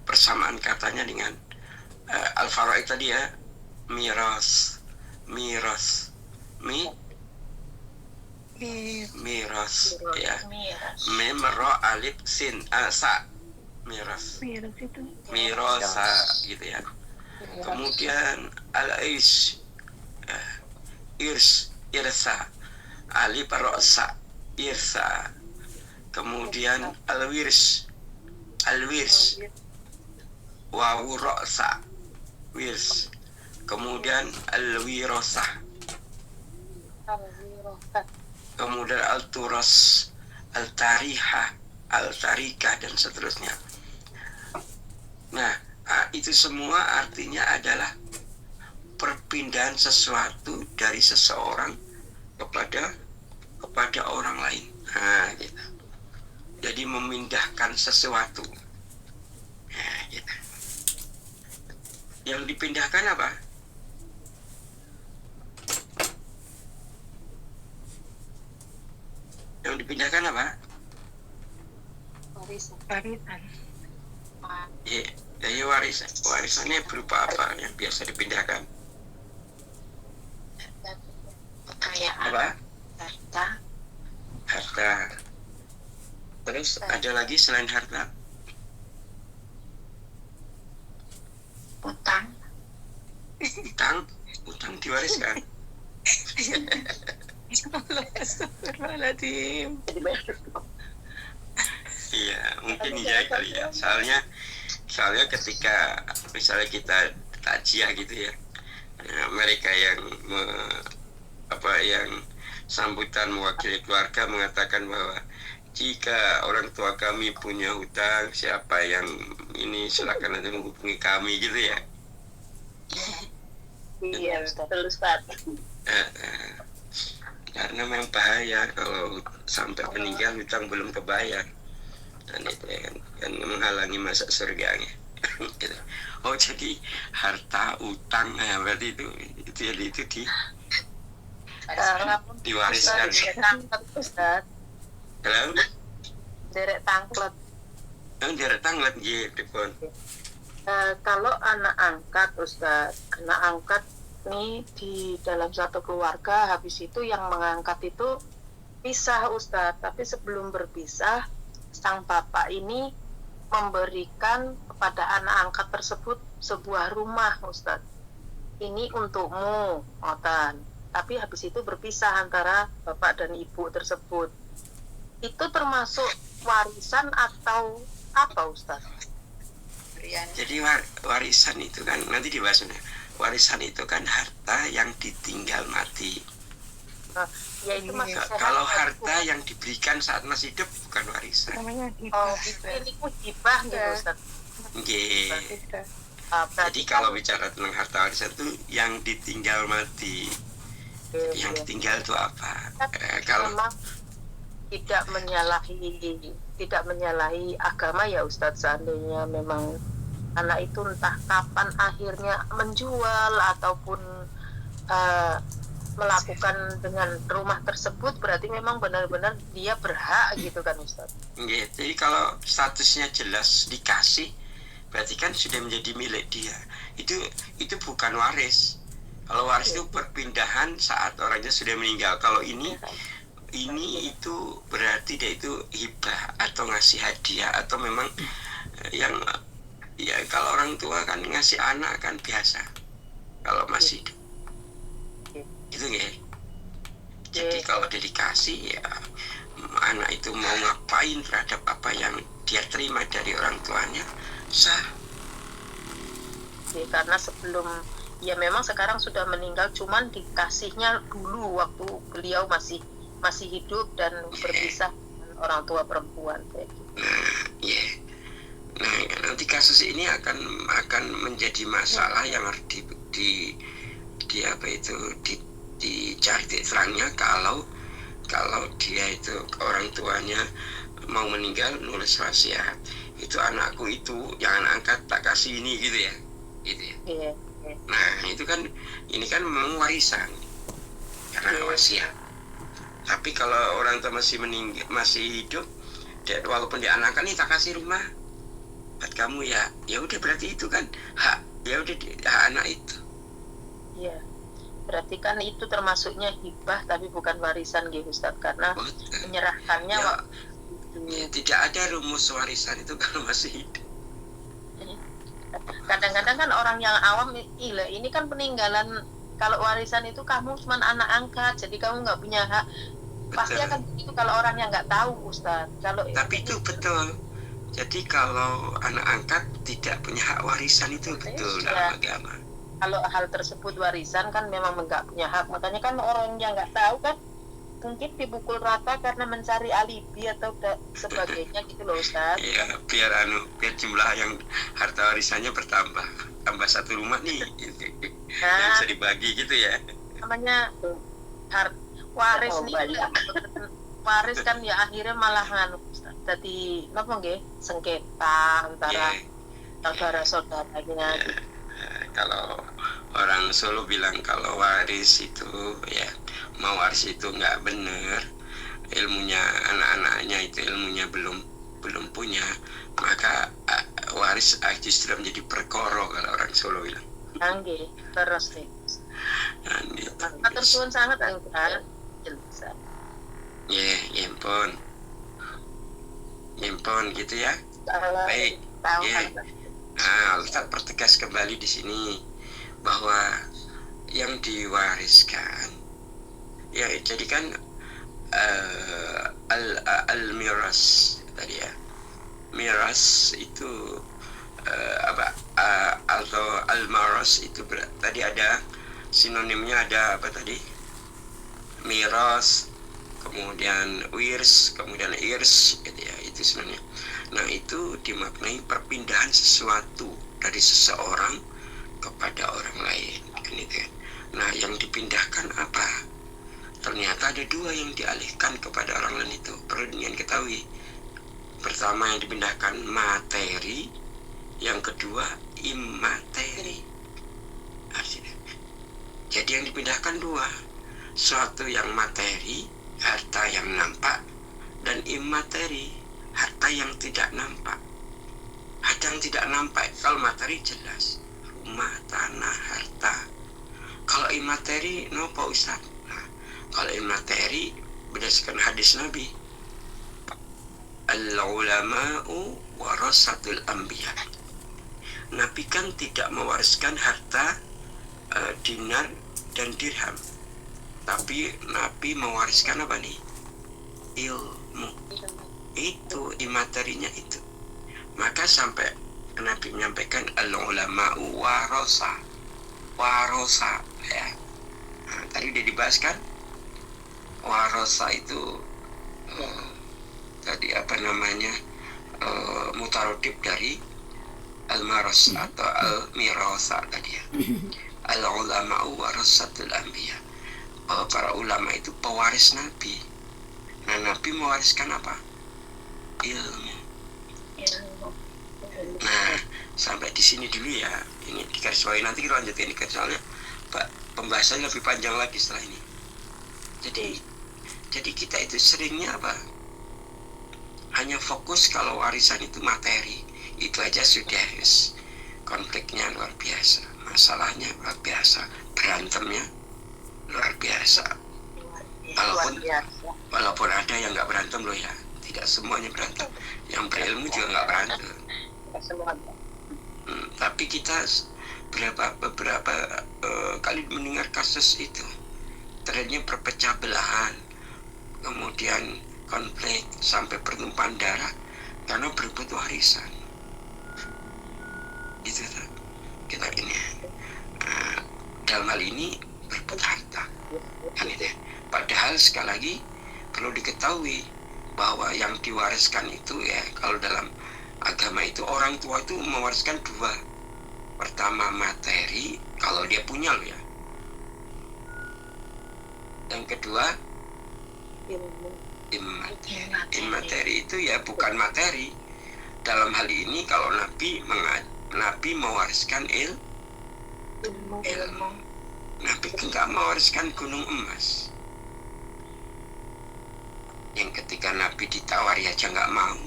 persamaan katanya dengan al-faraid tadi ya, miras ya, mim ra alif sin sa, miras itu mirasa gitu ya. Kemudian al-aish irsa, alif rosa, irsa. Kemudian alwirs, wawu rosa, wirs. Kemudian alwirosah, kemudian al-turas, al-tarihah, al-tarikah, dan seterusnya. Nah, itu semua artinya adalah perpindahan sesuatu dari seseorang kepada orang lain. Nah, gitu. Jadi memindahkan sesuatu. Nah, gitu. Yang dipindahkan apa? Yang dipindahkan apa? Warisan. Ya, dari warisan. Warisannya berupa apa yang biasa dipindahkan? Apa? Harta. Terus ada lagi selain harta? Utang diwariskan. Astagfirullahaladzim. Iya, mungkin iya kali ya. Soalnya ketika misalnya kita takjiah gitu ya, mereka yang yang sambutan mewakili keluarga mengatakan bahwa jika orang tua kami punya hutang, siapa yang ini silakan nanti menghubungi kami gitu ya. Iya, betul Ustaz. Karena memang bahaya kalau sampai meninggal hutang belum kebayar, dan itu kan menghalangi masuk surganya. Gitu. Oh, jadi harta utang ya, berarti itu diwariskan. Ustaz. Halo? Derek tangklet. Derek tanglet gitu pun. Kalau anak angkat Ustaz, anak angkat nih di dalam satu keluarga, habis itu yang mengangkat itu pisah Ustaz, tapi sebelum berpisah sang bapak ini memberikan kepada anak angkat tersebut sebuah rumah Ustaz. Ini untukmu, Otan. Tapi habis itu berpisah antara bapak dan ibu tersebut. Itu termasuk warisan atau apa Ustaz? Jadi warisan itu kan nanti dibahas. Warisan itu kan harta yang ditinggal mati. Ya itu masih kalau harta yang diberikan saat masih hidup bukan warisan. Oh, ini hibah gitu Ustaz. Jadi kalau bicara tentang harta warisan itu yang ditinggal mati. Jadi yang ditinggal itu apa? Kalau tidak menyalahi agama ya Ustadz, seandainya memang anak itu entah kapan akhirnya menjual ataupun melakukan dengan rumah tersebut, berarti memang benar-benar dia berhak gitu kan Ustadz. Jadi kalau statusnya jelas dikasih, berarti kan sudah menjadi milik dia. Itu bukan waris. Kalau waris itu perpindahan saat orangnya sudah meninggal. Kalau ini itu berarti dia itu hibah atau ngasih hadiah, atau memang yang ya kalau orang tua kan ngasih anak kan biasa kalau masih gitu ya. Jadi kalau dia dikasih ya anak itu mau ngapain terhadap apa yang dia terima dari orang tuanya sah. Karena sebelum ya memang sekarang sudah meninggal, cuman dikasihnya dulu waktu beliau masih hidup dan berpisah dengan orang tua perempuan kayak gitu. Nah, nanti kasus ini akan menjadi masalah yang harus dicari titik terangnya kalau dia itu orang tuanya mau meninggal nulis wasiat, itu anakku itu jangan angkat tak kasih ini gitu ya. Nah, itu kan ini kan memang warisan karena wasiat. Tapi kalau orang tua masih hidup, walaupun dianakkan nih tak kasih rumah buat kamu ya udah, berarti itu kan hak anak itu. Iya, berarti kan itu termasuknya hibah tapi bukan warisan gitu Ustaz, karena menyerahkannya tidak ada rumus warisan itu kalau masih hidup. Kadang-kadang kan orang yang awam, ini kan peninggalan Kalau warisan itu kamu cuma anak angkat, jadi kamu nggak punya hak. Pasti Betul. akan begitu kalau orangnya nggak tahu, Ustaz. Kalau Tapi itu betul. Jadi kalau anak angkat tidak punya hak warisan itu betul dalam agama. Kalau hal tersebut warisan kan memang nggak punya hak. Makanya kan orang yang nggak tahu kan mungkin dipukul rata karena mencari alibi atau sebagainya gitu loh, Ustaz. Iya, biar jumlah yang harta warisannya bertambah, tambah satu rumah nih, yang bisa dibagi gitu ya. Namanya waris nih, waris kan ya akhirnya malah nganu, Ustaz. Jadi apa nggih? Sengketa antara saudara-saudaranya. Kalau orang Solo bilang kalau waris itu ya, mau waris itu nggak bener, ilmunya anak-anaknya itu ilmunya belum punya, maka waris justru menjadi perkara kalau orang Solo bilang. Nggih, terus nih. Matur suwun sangat Ustaz. Jelas. Ya ampun gitu ya. Baik. Ustaz pertegas kembali di sini bahwa yang diwariskan ya jadi kan al-miras tadi ya. Miras itu atau al-maras itu tadi ada sinonimnya, ada apa tadi? Miras, kemudian wirs, kemudian irs gitu ya, itu sebenarnya. Nah, itu dimaknai perpindahan sesuatu dari seseorang kepada orang lain kan itu kan. Nah, yang dipindahkan apa? Ternyata ada dua yang dialihkan kepada orang lain itu. Perlu diketahui. Pertama yang dipindahkan materi, yang kedua imateri. Artinya. Jadi yang dipindahkan dua. Suatu yang materi, harta yang nampak, dan imateri, harta yang tidak nampak. Harta yang tidak nampak, kalau materi jelas, rumah, tanah, harta. Kalau imateri, nopo Ustaz? Nah, kalau imateri, berdasarkan hadis Nabi, al-ulama'u warasatul anbiya. Nabi kan tidak mewariskan harta dinar dan dirham, tapi Nabi mewariskan apa nih? Ilmu. Itu imaterinya itu. Maka sampai Nabi menyampaikan al-ulama'u warasa ya. Nah, tadi udah dibahas kan, warasa itu tadi apa namanya, mutarodib dari al-maras atau al-mirasa tadi ya. Al-ulama'u warasatul anbiya. Para ulama itu pewaris Nabi. Nah, Nabi mewariskan apa? Ilmu. Nah, sampai di sini dulu ya. Ini digarisbawahi, nanti kita lanjutin soalnya pembahasannya lebih panjang lagi setelah ini. Jadi kita itu seringnya apa? Hanya fokus kalau warisan itu materi. Itu aja sudah konfliknya luar biasa, masalahnya luar biasa, berantemnya luar biasa. Walaupun ada yang nggak berantem loh ya, tidak semuanya berantem. Yang berilmu juga nggak berantem. Tapi kita beberapa kali mendengar kasus itu, terjadinya perpecah belahan, kemudian konflik sampai pertumpahan darah karena berebut warisan. Itu kita ini dalam hal ini berebut harta kan itu. Padahal sekali lagi perlu diketahui bahwa yang diwariskan itu ya, kalau dalam agama itu orang tua itu mewariskan dua. Pertama materi, kalau dia punya loh ya. Yang kedua imateri itu ya bukan materi. Dalam hal ini kalau Nabi mewariskan ilmu. Nabi enggak mewariskan gunung emas. Yang ketika Nabi ditawari aja nggak mau.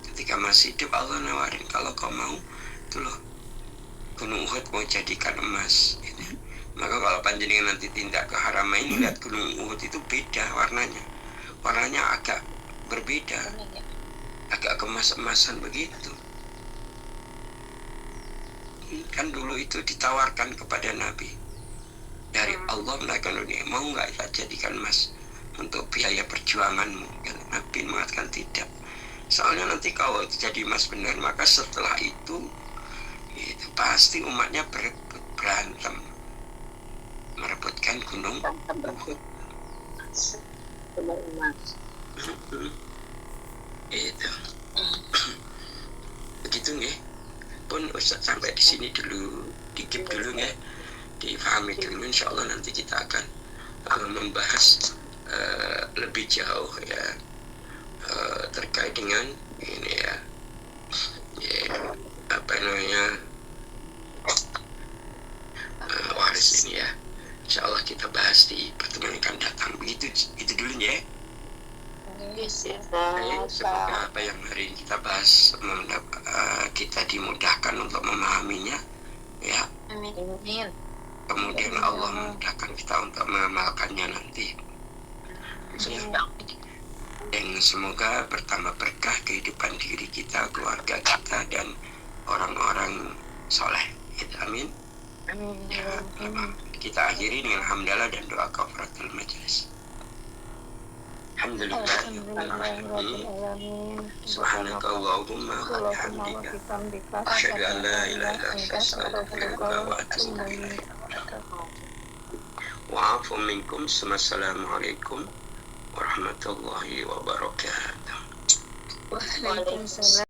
Ketika masih hidup Allah nawarin, kalau kau mau, itu loh gunung Uhud mau jadikan emas. Gitu. Maka kalau panjenengan nanti tindak ke Haramain, lihat gunung Uhud itu beda warnanya. Warnanya agak berbeda, agak kemas-emasan begitu. Kan dulu itu ditawarkan kepada Nabi, dari Allah mendapatkan dunia. Mau nggak kita jadikan emas untuk biaya perjuanganmu? Kan Nabi mengatakan tidak. Soalnya nanti kalau jadi emas benar, maka setelah itu pasti umatnya berebut, berantem, merebutkan gunung Uhud. Benar emas. Itu begitu nggih. Pun Ustaz sampai di sini dulu, dikip dulu nggih, difahami dulu. Insyaallah nanti kita akan membahas lebih jauh ya terkait dengan ini ya, apa namanya, waris ini ya. Insyaallah kita bahas di pertemuan yang akan datang. Begitu itu dulu ya. Semoga apa yang hari ini kita bahas kita dimudahkan untuk memahaminya ya. Amin. Kemudian Allah memudahkan kita untuk mengamalkannya nanti. Dan semoga bertambah berkah kehidupan diri kita, keluarga kita, dan orang-orang soleh. Amin. Ya, kita akhiri dengan hamdalah dan doa kafaratul majelis. Alhamdulillah. Subhanakallahumma wa bihamdika asyhadu an la ilaha illa anta astaghfiruka wa atubu ilaik. Wa'afu minkum. Assalamualaikum warahmatullahi wabarakatuh. Waalaikumsalam.